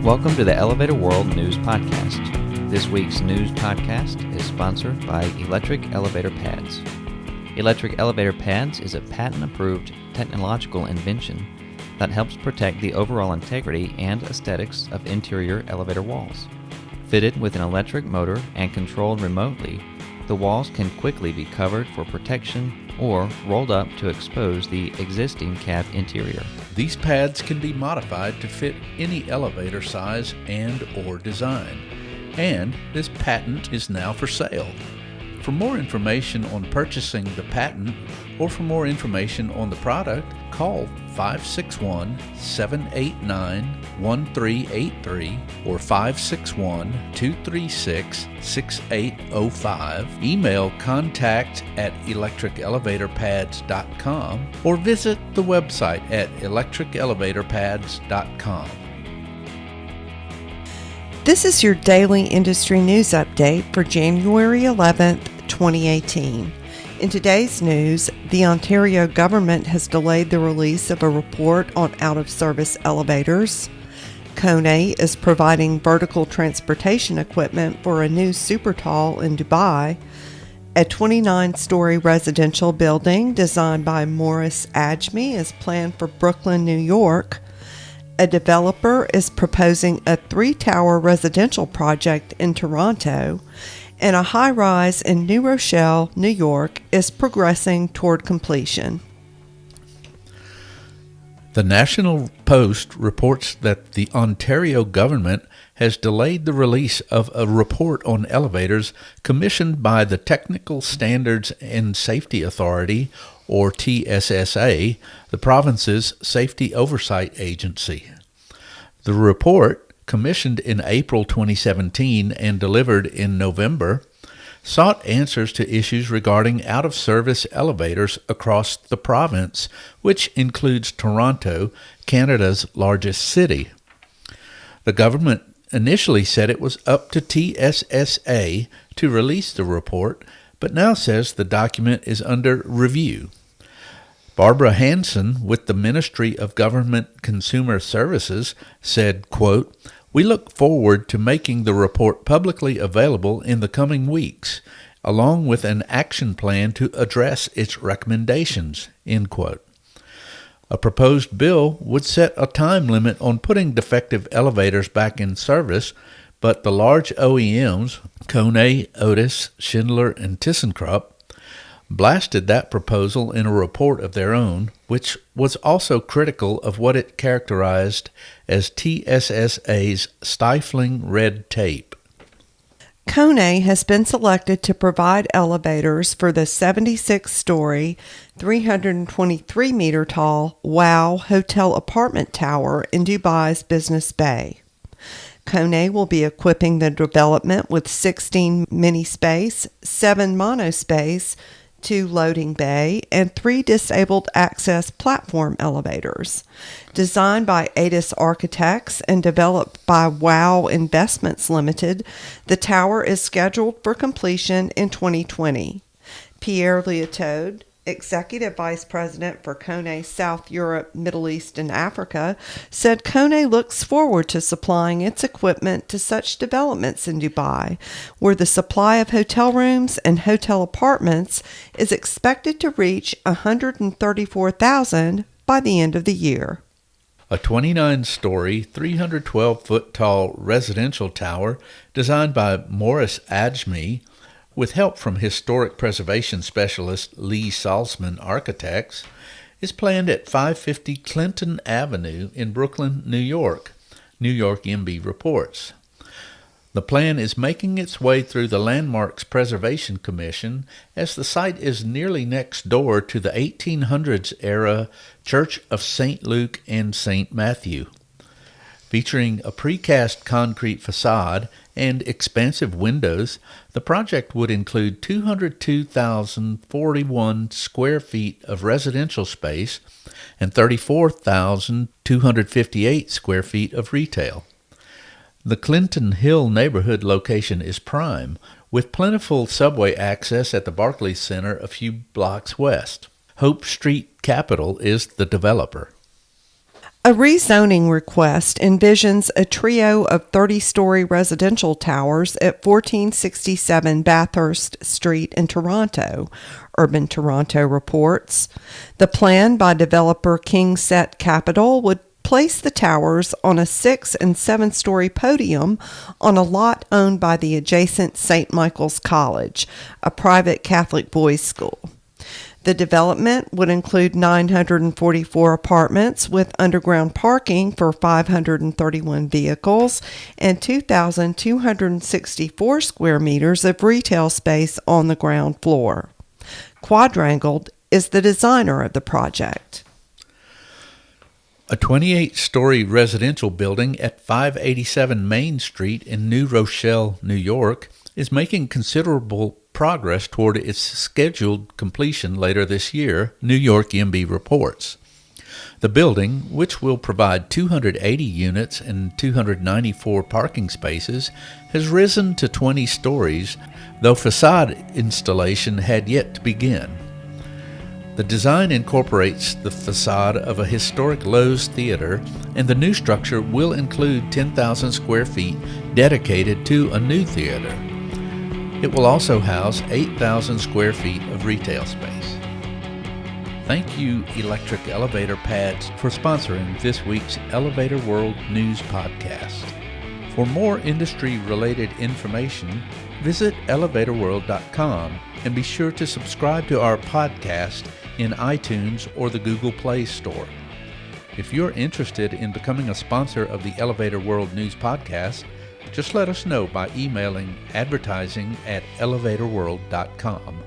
Welcome to the Elevator World News Podcast. This week's news podcast is sponsored by Electric Elevator Pads. Electric Elevator Pads is a patent-approved technological invention that helps protect the overall integrity and aesthetics of interior elevator walls. Fitted with an electric motor and controlled remotely, the walls can quickly be covered for protection or rolled up to expose the existing cab interior. These pads can be modified to fit any elevator size and or design, and this patent is now for sale. For more information on purchasing the patent or for more information on the product, call 561-789-1383 or 561-236-6805. Email contact@electricelevatorpads.com or visit the website at electricelevatorpads.com. This is your daily industry news update for January 11th, 2018. In today's news, the Ontario government has delayed the release of a report on out-of-service elevators. KONE is providing vertical transportation equipment for a new super tall in Dubai. A 29-story residential building designed by Morris Ajmi is planned for Brooklyn, New York. A developer is proposing a 3-tower residential project in Toronto, and a high-rise in New Rochelle, New York, is progressing toward completion. The National Post reports that the Ontario government has delayed the release of a report on elevators commissioned by the Technical Standards and Safety Authority, or TSSA, the province's safety oversight agency. The report, commissioned in April 2017 and delivered in November, sought answers to issues regarding out-of-service elevators across the province, which includes Toronto, Canada's largest city. The government initially said it was up to TSSA to release the report, but now says the document is under review. Barbara Hanson with the Ministry of Government Consumer Services said, quote, "We look forward to making the report publicly available in the coming weeks, along with an action plan to address its recommendations," end quote. A proposed bill would set a time limit on putting defective elevators back in service, but the large OEMs, KONE, Otis, Schindler, and thyssenkrupp, blasted that proposal in a report of their own, which was also critical of what it characterized as TSSA's stifling red tape. KONE has been selected to provide elevators for the 76-story, 323-meter-tall WOW Hotel apartment tower in Dubai's Business Bay. KONE will be equipping the development with 16 mini-space, 7 mono-space, 2 loading bay, and 3 disabled access platform elevators. Designed by Otis Architects and developed by WOW Investments Limited, the tower is scheduled for completion in 2020. Pierre Liautaud, Executive Vice President for KONE South Europe, Middle East, and Africa, said KONE looks forward to supplying its equipment to such developments in Dubai, where the supply of hotel rooms and hotel apartments is expected to reach 134,000 by the end of the year. A 29-story, 312-foot-tall residential tower designed by Morris Ajmi, with help from historic preservation specialist Lee Salzman Architects, is planned at 550 Clinton Avenue in Brooklyn, New York, New York MB reports. The plan is making its way through the Landmarks Preservation Commission as the site is nearly next door to the 1800s-era Church of St. Luke and St. Matthew. Featuring a precast concrete facade and expansive windows, the project would include 202,041 square feet of residential space and 34,258 square feet of retail. The Clinton Hill neighborhood location is prime, with plentiful subway access at the Barclays Center a few blocks west. Hope Street Capital is the developer. A rezoning request envisions a trio of 30-story residential towers at 1467 Bathurst Street in Toronto, Urban Toronto reports. The plan by developer KingSett Capital would place the towers on a 6- and 7-story podium on a lot owned by the adjacent St. Michael's College, a private Catholic boys' school. The development would include 944 apartments with underground parking for 531 vehicles and 2,264 square meters of retail space on the ground floor. Quadrangle is the designer of the project. A 28-story residential building at 587 Main Street in New Rochelle, New York, is making considerable progress toward its scheduled completion later this year, New York MB reports. The building, which will provide 280 units and 294 parking spaces, has risen to 20 stories, though facade installation had yet to begin. The design incorporates the facade of a historic Lowe's theater, and the new structure will include 10,000 square feet dedicated to a new theater. It will also house 8,000 square feet of retail space. Thank you, Electric Elevator Pads, for sponsoring this week's Elevator World News Podcast. For more industry-related information, visit elevatorworld.com and be sure to subscribe to our podcast in iTunes or the Google Play Store. If you're interested in becoming a sponsor of the Elevator World News Podcast, just let us know by emailing advertising@elevatorworld.com.